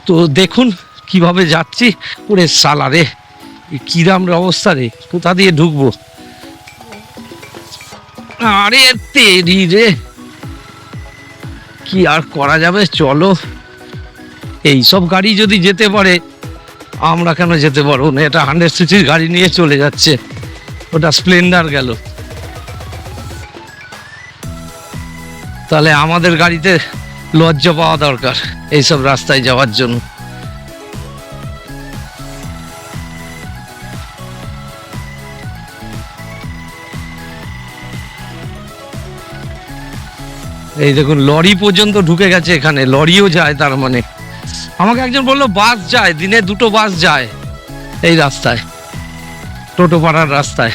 তো দেখুন কিভাবে যাচ্ছি। ওরে সালা রে, কিরাম অবস্থা রে, কোথা দিয়ে ঢুকবো? আরে তেরি রে, কি আর করা যাবে, চলো। এইসব গাড়ি যদি যেতে পারে, আমরা কেন যেতে পারবো না? এটা 100 সিসির গাড়ি নিয়ে চলে যাচ্ছে, ওটা স্প্লেন্ডার গেল। তাহলে আমাদের গাড়িতে লজ্জা পাওয়া দরকার এইসব রাস্তায় যাওয়ার জন্য। এই দেখুন লরি পর্যন্ত ঢুকে গেছে এখানে, লরিও যায়। তার মানে আমাকে একজন বললো বাস যায়, দিনে 2টো বাস যায় এই রাস্তায়, টোটো পাড়ার রাস্তায়।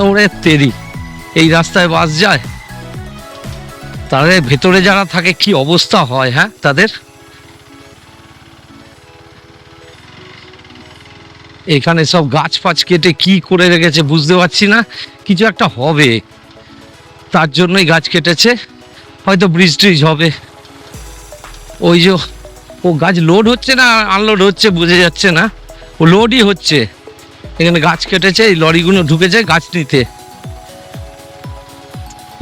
ওরে তেরি, এই রাস্তায় বাস যায়? তাহলে ভেতরে যারা থাকে কি অবস্থা হয়, হ্যাঁ তাদের। এখানে সব গাছ ফাছ কেটে কি করে রেখেছে বুঝতে পারছি না, কিছু একটা হবে তার জন্যই গাছ কেটেছে, হয়তো ব্রিজ ট্রিজ হবে। ওই যে ও গাছ লোড হচ্ছে না আনলোড হচ্ছে বুঝে যাচ্ছে না, ও লোডই হচ্ছে। এখানে গাছ কেটেছে, এই লরিগুলো ঢুকেছে গাছ নিতে।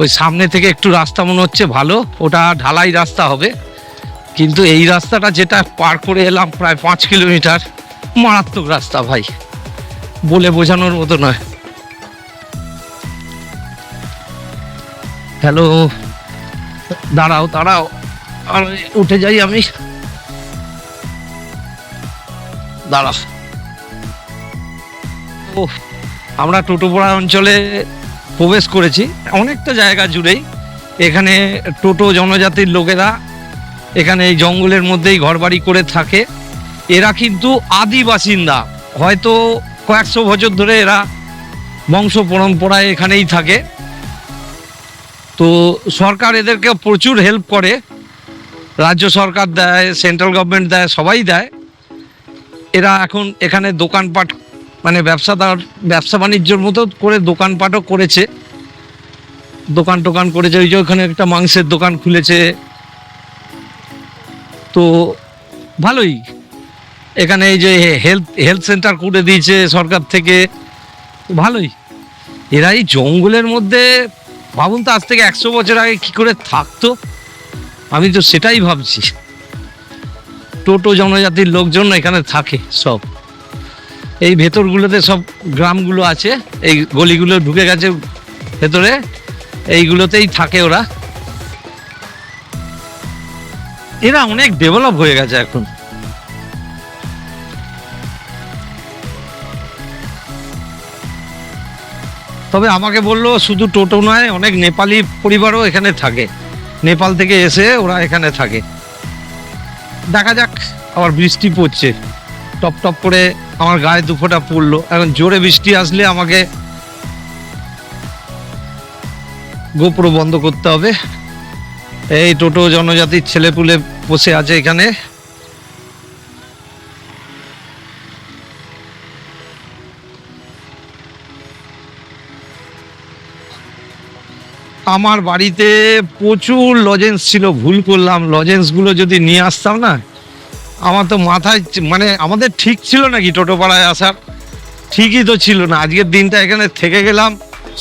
ওই সামনে থেকে একটু রাস্তা মনে হচ্ছে ভালো, ওটা ঢালাই রাস্তা হবে। কিন্তু এই রাস্তাটা যেটা পার করে এলাম প্রায় 5 কিলোমিটার, মারাত্মক রাস্তা ভাই, বলে বোঝানোর মতো নয়। হ্যালো, দাঁড়াও আর উঠে যাই আমি, দাঁড়াও। ও, আমরা টোটোপাড়া অঞ্চলে প্রবেশ করেছি, অনেকটা জায়গা জুড়েই। এখানে টোটো জনজাতির লোকেরা এখানে এই জঙ্গলের মধ্যেই ঘরবাড়ি করে থাকে। এরা কিন্তু আদি বাসিন্দা, হয়তো কয়েকশো বছর ধরে এরা বংশ পরম্পরায় এখানেই থাকে। তো সরকার এদেরকে প্রচুর হেল্প করে, রাজ্য সরকার দেয়, সেন্ট্রাল গভর্নমেন্ট দেয়, সবাই দেয়। এরা এখন এখানে দোকানপাট, মানে ব্যবসা বাণিজ্যর মতো করে দোকানপাটও করেছে, দোকান করেছে। ওই যে ওখানে একটা মাংসের দোকান খুলেছে। তো ভালোই, এখানে এই যে হেলথ সেন্টার করে দিয়েছে সরকার থেকে, ভালোই। এরা এই জঙ্গলের মধ্যে, ভাবুন তো আজ থেকে 100 বছর আগে কি করে থাকতো, আমি তো সেটাই ভাবছি। টোটো জনজাতির লোকজন এখানে থাকে সব, এই ভেতরগুলোতে সব গ্রামগুলো আছে, এই গলিগুলো ঢুকে গেছে ভেতরে, এইগুলোতেই থাকে ওরা। এরা অনেক ডেভেলপ হয়ে গেছে এখন। তবে আমাকে বললো শুধু টোটো নয়, অনেক নেপালি পরিবারও এখানে থাকে, নেপাল থেকে এসে ওরা এখানে থাকে। দেখা যাক, আবার বৃষ্টি পড়ছে টপ টপ করে, আমার গায়ে 2 ফোঁটা পড়লো। এখন জোরে বৃষ্টি আসলে আমাকে গোপ্রো বন্ধ করতে হবে। এই টোটো জনজাতির ছেলেপুলে বসে আছে এখানে। আমার বাড়িতে প্রচুর লজেন্স ছিল, ভুল করলাম। লজেন্সগুলো যদি নিয়ে আসতাম না, আমার তো মাথায় মানে আমাদের ঠিক ছিল নাকি টোটো পাড়ায় আসার? ঠিকই তো ছিল না। আজকের দিনটা এখানে থেকে গেলাম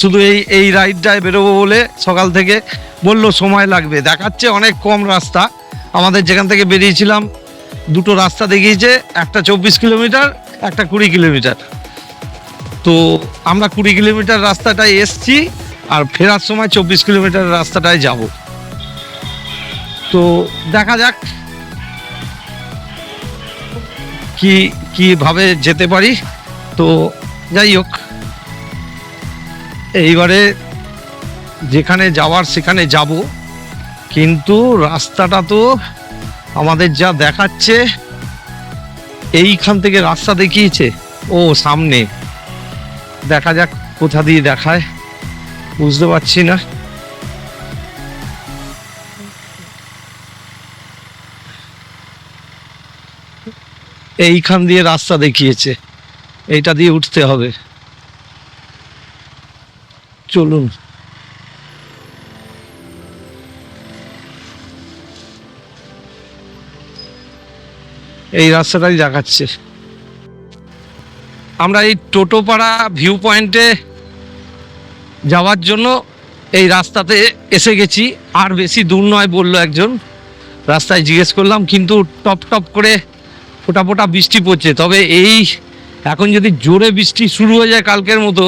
শুধু এই রাইডটায় বেরোবো বলে। সকাল থেকে বললো সময় লাগবে, দেখাচ্ছে অনেক কম রাস্তা। আমাদের যেখান থেকে বেরিয়েছিলাম দুটো রাস্তা দেখিয়েছে, একটা 24 কিলোমিটার, একটা 20 কিলোমিটার। তো আমরা 20 কিলোমিটার রাস্তাটায় এসছি, আর ফেরার সময় 24 কিলোমিটার রাস্তাটায় যাব। তো দেখা যাক কিভাবে যেতে পারি। তো যাই হোক, এইবারে যেখানে যাওয়ার সেখানে যাব, কিন্তু রাস্তাটা তো আমাদের যা দেখাচ্ছে, এইখান থেকে রাস্তা দেখিয়েছে, ও সামনে। দেখা যাক কোথা দিয়ে দেখায়, বুঝতে পারছি না। এইখান দিয়ে রাস্তা দেখিয়েছে, এইটা দিয়ে উঠতে হবে। চলুন। এই রাস্তাটাই দেখাচ্ছে। আমরা এই টোটোপাড়া ভিউ পয়েন্টে যাওয়ার জন্য এই রাস্তাতে এসে গেছি। আর বেশি দূর নয় বললো একজন, রাস্তায় জিজ্ঞেস করলাম, কিন্তু টপ টপ করে ফোটা ফোটা বৃষ্টি পড়ছে। তবে এই এখন যদি জোরে বৃষ্টি শুরু হয়ে যায় কালকের মতো,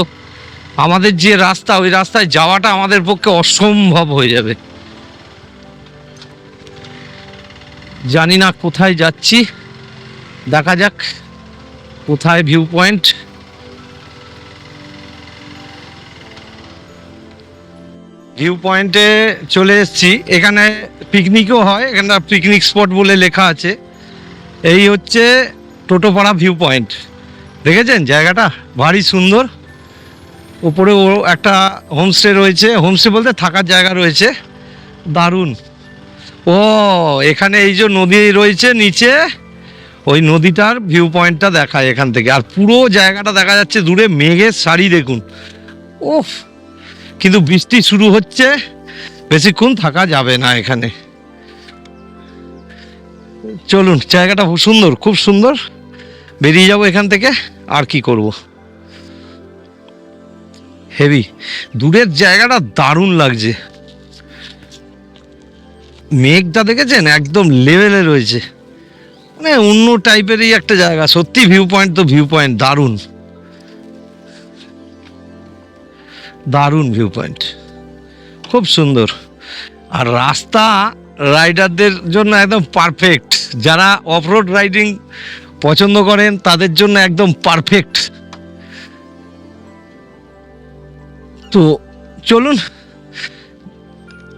আমাদের যে রাস্তা, ওই রাস্তায় যাওয়াটা আমাদের পক্ষে অসম্ভব হয়ে যাবে। জানি না কোথায় যাচ্ছি, দেখা যাক কোথায় ভিউ পয়েন্ট। ভিউ পয়েন্টে চলে এসেছি। এখানে পিকনিকও হয়, এখানে পিকনিক স্পট বলে লেখা আছে। এই হচ্ছে টোটোপাড়া ভিউ পয়েন্ট। দেখেছেন জায়গাটা ভারী সুন্দর। উপরেও একটা হোমস্টে রয়েছে, হোমস্টে বলতে থাকার জায়গা রয়েছে, দারুণ। ও এখানে এই যে নদী রয়েছে নিচে, ওই নদীটার ভিউ পয়েন্টটা দেখায় এখান থেকে। আর পুরো জায়গাটা দেখা যাচ্ছে দূরে, মেঘের সারি দেখুন। ওফ, কিন্তু বৃষ্টি শুরু হচ্ছে, বেশিক্ষণ থাকা যাবে না এখানে। চলুন, জায়গাটা খুব সুন্দর, খুব সুন্দর। বেরিয়ে যাব এখান থেকে, আর কি করব। হেভি, দূরের জায়গাটা দারুণ লাগছে। মেঘটা দেখেছেন, একদম লেভেলে রয়েছে, মানে অন্য টাইপেরই একটা জায়গা। সত্যি ভিউ পয়েন্ট তো ভিউ পয়েন্ট, দারুণ দারুণ ভিউ পয়েন্ট, খুব সুন্দর। আর রাস্তা রাইডারদের জন্য একদম পারফেক্ট। যারা অফরোড রাইডিং পছন্দ করেন তাদের জন্য একদম পারফেক্ট। তো চলুন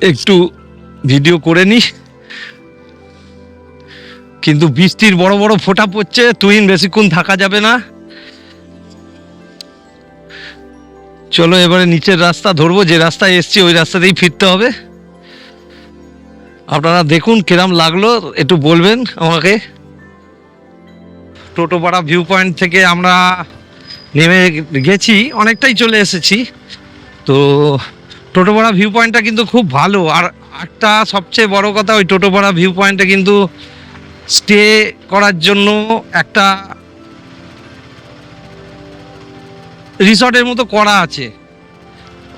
একটু ভিডিও করে নিই। কিন্তু বৃষ্টির বড় বড় ফোঁটা পড়ছে, তুহিন বেশিক্ষণ থাকা যাবে না। চলো এবারে নিচের রাস্তা ধরবো, যে রাস্তায় এসছি ওই রাস্তাতেই ফিরতে হবে। আপনারা দেখুন কিরম লাগলো, একটু বলবেন আমাকে। টোটোপাড়া ভিউ পয়েন্ট থেকে আমরা নেমে গেছি, অনেকটাই চলে এসেছি। তো টোটোপাড়া ভিউ পয়েন্টটা কিন্তু খুব ভালো। আর একটা সবচেয়ে বড় কথা, ওই টোটোপাড়া ভিউ পয়েন্টে কিন্তু স্টে করার জন্য একটা রিসর্টের মতো করা আছে।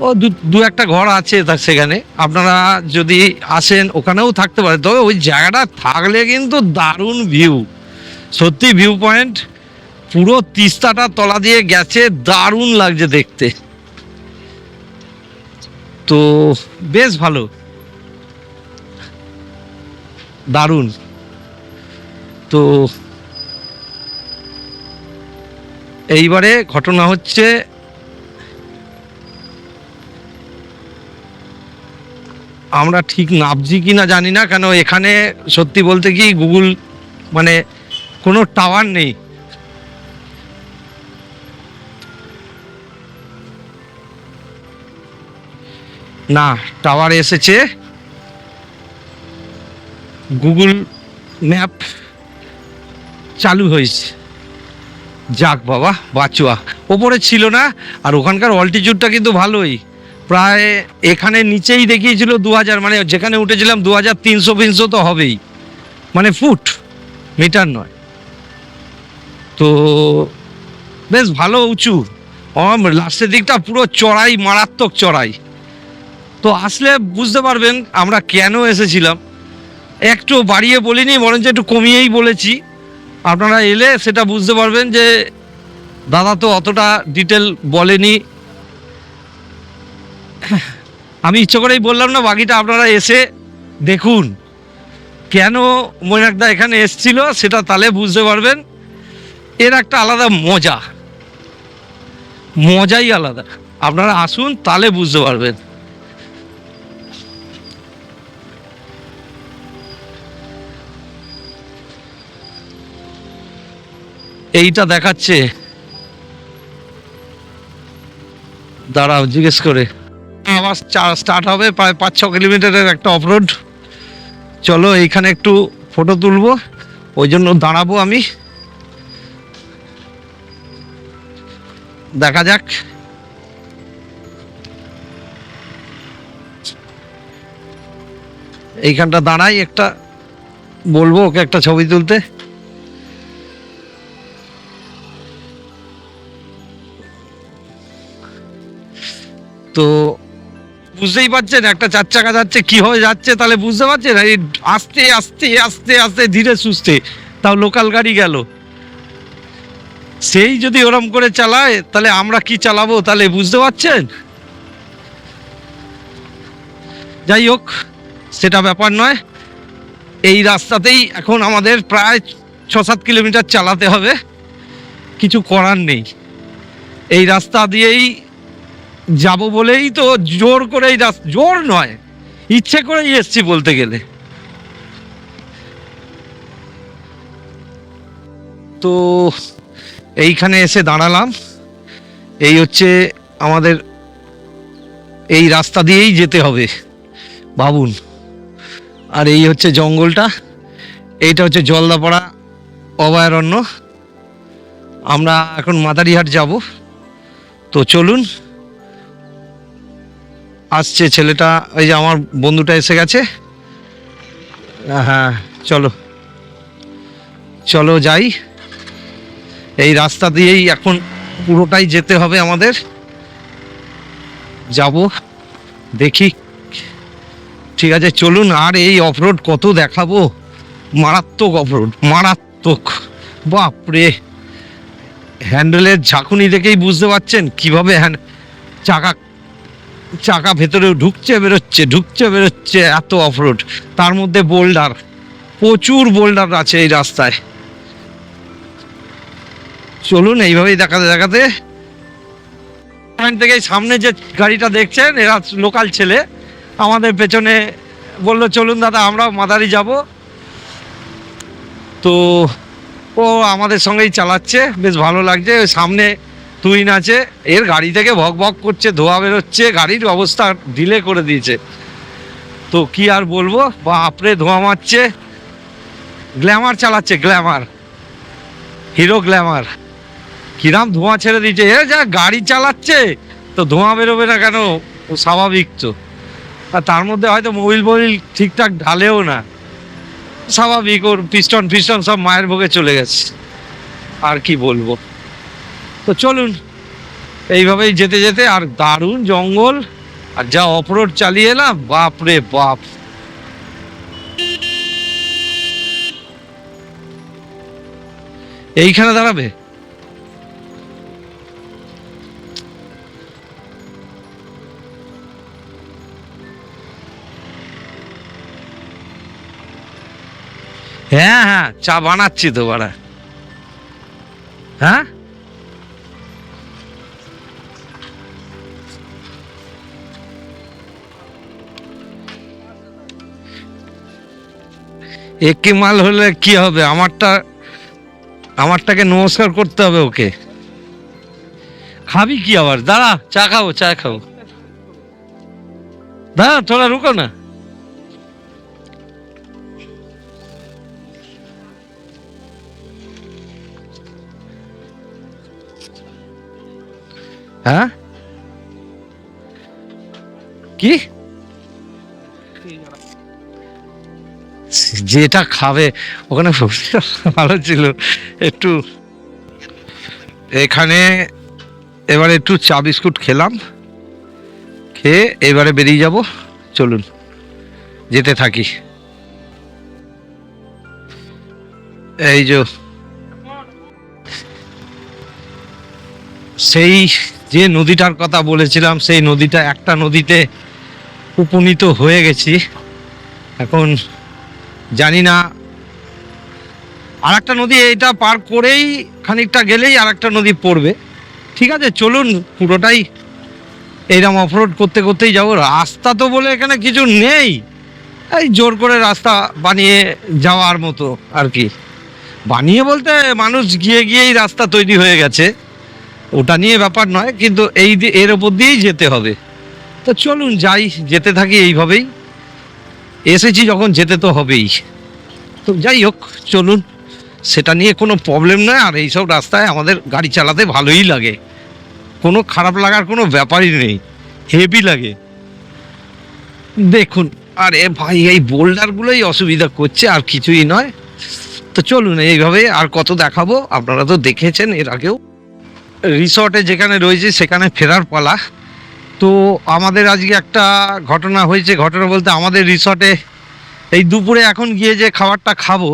ও দু একটা ঘর আছে সেখানে, আপনারা যদি আসেন ওখানেও থাকতে পারেন। তবে ওই জায়গাটা থাকলে কিন্তু দারুণ ভিউ, সত্যি ভিউ পয়েন্ট। পুরো তিস্তাটা তলা দিয়ে গেছে, দারুণ লাগছে দেখতে। তো বেশ ভালো, দারুণ। তো এইবারে ঘটনা হচ্ছে, আমরা ঠিক নামছি কি না জানি না, কেন এখানে সত্যি বলতে কি গুগল মানে কোনো টাওয়ার নেই। না, টাওয়ার এসেছে, গুগল ম্যাপ চালু হয়েছে। যাক বাবা, বাঁচুয়া। ওপরে ছিল না, আর ওখানকার অল্টিটিউডটা কিন্তু ভালোই, প্রায় এখানে নিচেই দেখিয়েছিল 2000, মানে যেখানে উঠেছিলাম 2300 তো হবেই, মানে ফুট, মিটার নয়। তো বেশ ভালো উঁচু, লাস্টের দিকটা পুরো চড়াই, মারাত্মক চড়াই। তো আসলে বুঝতে পারবেন আমরা কেন এসেছিলাম। একটু বাড়িয়ে বলিনি, বরঞ্চ একটু কমিয়েই বলেছি। আপনারা এলে সেটা বুঝতে পারবেন যে দাদা তো অতটা ডিটেল বলেনি, আমি ইচ্ছে করেই বললাম না। বাকিটা আপনারা এসে দেখুন কেন মৈনাকদা এখানে এসছিল, সেটা তাহলে বুঝতে পারবেন। এর একটা আলাদা মজাই আলাদা। আপনারা আসুন, তাহলে বুঝতে পারবেন। এইটা দেখাচ্ছে, দাঁড়াও জিজ্ঞেস করে। আবার স্টার্ট হবে, প্রায় 5-6 কিলোমিটারের একটা অফরোড। চলো এইখানে একটু ফটো তুলবো, ওই জন্য দাঁড়াবো আমি। দেখা যাক। এইখানটা দাঁড়াই, একটা বলবো ওকে একটা ছবি তুলতে। তো বুঝতেই পারছেন একটা 4 চাকা যাচ্ছে কিভাবে যাচ্ছে, তাহলে বুঝতে পারছেন। এই আস্তে আস্তে আস্তে আস্তে ধীরে সুস্থে, তাও লোকাল গাড়ি গেল। সেই যদি ওরম করে চালায়, তাহলে আমরা কি চালাবো, তাহলে বুঝতে পারছেন। যাই হোক, সেটা ব্যাপার নয়। এই রাস্তাতেই এখন আমাদের প্রায় 6-7 কিলোমিটার চালাতে হবে, কিছু করার নেই। এই রাস্তা দিয়েই যাব বলেই তো জোর করে, এই জোর নয়, ইচ্ছে করেই এসছি বলতে গেলে। তো এইখানে এসে দাঁড়ালাম। এই হচ্ছে আমাদের, এই রাস্তা দিয়েই যেতে হবে ভাবুন। আর এই হচ্ছে জঙ্গলটা, এইটা হচ্ছে জলদাপাড়া অভয়ারণ্য। আমরা এখন মাদারিহাট যাব। তো চলুন, আসছে ছেলেটা, এই যে আমার বন্ধুটা এসে গেছে। হ্যাঁ চলো চলো যাই। এই রাস্তা দিয়েই এখন পুরোটাই যেতে হবে আমাদের। যাব, দেখি। ঠিক আছে চলুন। আর এই অফরোড কত দেখাবো, মারাত্মক অফরোড, মারাত্মক। বাপরে, হ্যান্ডেলের ঝাঁকুনি দেখেই বুঝতে পারছেন কিভাবে চাকা ভেতরে ঢুকছে বেরোচ্ছে, এত অফরোড। তার মধ্যে বোল্ডার, প্রচুর বোল্ডার আছে এই রাস্তায়। চলুন এইভাবেই দেখাতে দেখাতে, থেকে সামনে যে গাড়িটা দেখছেন, এরা লোকাল ছেলে, আমাদের পেছনে বললো চলুন দাদা আমরা মাদারি যাব। তো ও আমাদের সঙ্গেই চালাচ্ছে, বেশ ভালো লাগছে। ওই সামনে তুইন আছে, এর গাড়ি থেকে ভক ভক করছে, ধোয়া বেরোচ্ছে, গাড়ির অবস্থা ঢিলে করে দিয়েছে। তো কি আর বলবো, বাপরে ধোঁয়া মারছে। গ্ল্যামার চালাচ্ছে, হিরো গ্ল্যামার, কিরাম ধোঁয়া ছেড়ে দিয়েছে। এ যা গাড়ি চালাচ্ছে, তো ধোঁয়া বেরোবে না কেন, স্বাভাবিক তো। আর তার মধ্যে হয়তো মোবিল ঠিকঠাক ঢালেও না, স্বাভাবিক। ওর পিস্টন সব মায়ের ভোগে চলে গেছে, আর কি বলবো। তো চলুন এইভাবেই যেতে যেতে। আর দারুণ জঙ্গল, আর যা অফরোড চালিয়ে এলাম, বাপ রে বাপ। এইখানে দাঁড়াবে, হ্যাঁ চা বানাচ্ছি তো বাড়া। হ্যাঁ একে মাল হলে কি হবে, আমারটাকে নমস্কার করতে হবে ওকে। খাবি কি আবার, দাঁড়া চা খাবো। দাদা थोड़ा रुको ना। হ্যাঁ কি যেটা খাবে ওখানে ভালো ছিল একটু। এখানে এবারে একটু চা বিস্কুট খেলাম, খেয়ে এবারে বেরিয়ে যাব। চলুন যেতে থাকি। এই যে সেই যে নদীটার কথা বলেছিলাম, সেই নদীটা একটা নদীতে উপনীত হয়ে গেছি। এখন জানি না আর একটা নদী এইটা পার করেই খানিকটা গেলেই আর একটা নদী পড়বে। ঠিক আছে চলুন পুরোটাই এইরকম অফরোড করতে করতেই যাবো। রাস্তা তো বলে এখানে কিছু নেই, এই জোর করে রাস্তা বানিয়ে যাওয়ার মতো আর কি। বানিয়ে বলতে মানুষ গিয়ে গিয়েই রাস্তা তৈরি হয়ে গেছে, ওটা নিয়ে ব্যাপার নয়, কিন্তু এর ওপর দিয়েই যেতে হবে। তো চলুন যাই, যেতে থাকি এইভাবেই। এসেছি যখন যেতে তো হবেই। তো যাই হোক চলুন, সেটা নিয়ে কোনো প্রবলেম নয়। আর এইসব রাস্তায় আমাদের গাড়ি চালাতে ভালোই লাগে, কোনো খারাপ লাগার কোনো ব্যাপারই নেই, হেভি লাগে। দেখুন আরে ভাই এই বোল্ডারগুলোই অসুবিধা করছে, আর কিছুই নয়। তো চলুন এইভাবে আর কত দেখাবো, আপনারা তো দেখেছেন এর আগেও। রিসর্টে যেখানে রয়েছে সেখানে ফেরার পালা। তো আমাদের আজকে একটা ঘটনা হয়েছে, ঘটনা বলতে আমাদের রিসর্টে এই দুপুরে এখন গিয়ে যে খাবারটা খাবো,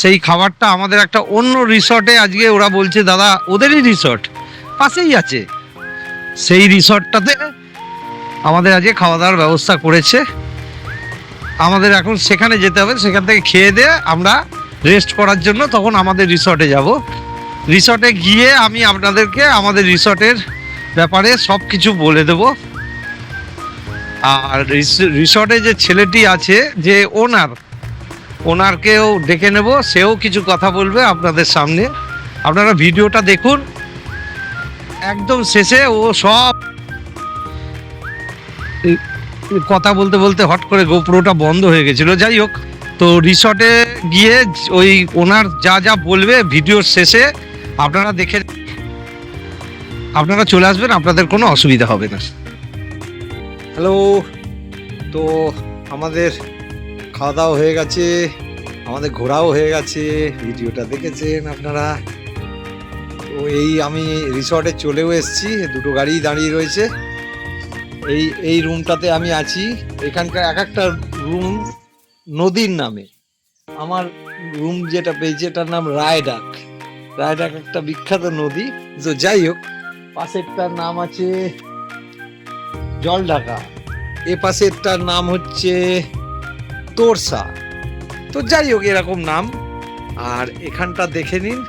সেই খাবারটা আমাদের একটা অন্য রিসর্টে আজকে ওরা বলছে দাদা ওদেরই রিসর্ট পাশেই আছে, সেই রিসর্টটাতে আমাদের আজকে খাওয়া দাওয়ার ব্যবস্থা করেছে। আমাদের এখন সেখানে যেতে হবে, সেখান থেকে খেয়ে দিয়ে আমরা রেস্ট করার জন্য তখন আমাদের রিসর্টে যাব। রিসর্টে গিয়ে আমি আপনাদেরকে আমাদের রিসর্টের ব্যাপারে সব কিছু বলে দেব। আর রিসর্টে যে ছেলেটি আছে, যে ওনারকেও ডেকে নেব, সেও কিছু কথা বলবে আপনাদের সামনে। আপনারা ভিডিওটা দেখুন, একদম শেষে ও সব কথা বলতে বলতে হট করে গোপ্রোটা বন্ধ হয়ে গেছিল। যাই হোক, তো রিসর্টে গিয়ে ওই ওনার যা যা বলবে ভিডিওর শেষে আপনারা দেখে আপনারা চলে আসবেন, আপনাদের কোনো অসুবিধা হবে না। হ্যালো, তো আমাদের খাওয়া দাওয়া হয়ে গেছে, আমাদের ঘোরাও হয়ে গেছে, ভিডিওটা দেখেছেন আপনারা। তো এই আমি রিসর্টে চলেও এসেছি, দুটো গাড়ি দাঁড়িয়ে রয়েছে। এই রুমটাতে আমি আছি। এখানকার এক একটা রুম নদীর নামে। আমার রুম যেটা পেয়েছি এটার নাম রায়ডাক। রায়ডাক একটা বিখ্যাত নদী। তো যাই হোক, পাশেরটার নাম আছে জলঢাকা, এ পাশেরটার নাম হচ্ছে তোরসা। তো যাই হোক এরকম নাম। আর এখানটা দেখে নিন,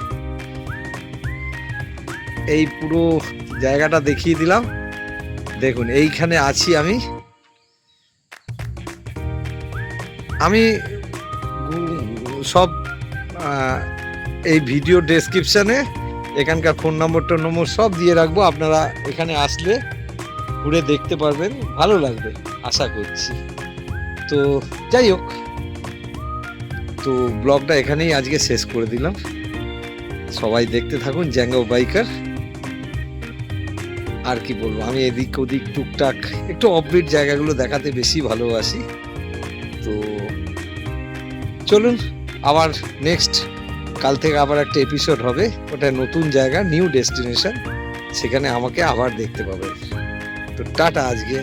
এই পুরো জায়গাটা দেখিয়ে দিলাম। দেখুন এইখানে আছি আমি সব এই ভিডিও ডেসক্রিপশানে এখানকার ফোন নম্বর সব দিয়ে রাখবো। আপনারা এখানে আসলে ঘুরে দেখতে পারবেন, ভালো লাগবে আশা করছি। তো যাই হোক, তো ব্লগটা এখানেই আজকে শেষ করে দিলাম। সবাই দেখতে থাকুন জ্যাঙ্গো বাইকার। আর কি বলবো, আমি এদিক ওদিক টুকটাক একটু অফবিট জায়গাগুলো দেখাতে বেশি ভালোবাসি। তো চলুন আবার নেক্সট কাল থেকে আবার একটা এপিসোড হবে, ওটা নতুন জায়গা, নিউ ডেস্টিনেশন, সেখানে আমাকে আবার দেখতে পাবেন। তো টাটা আজকে।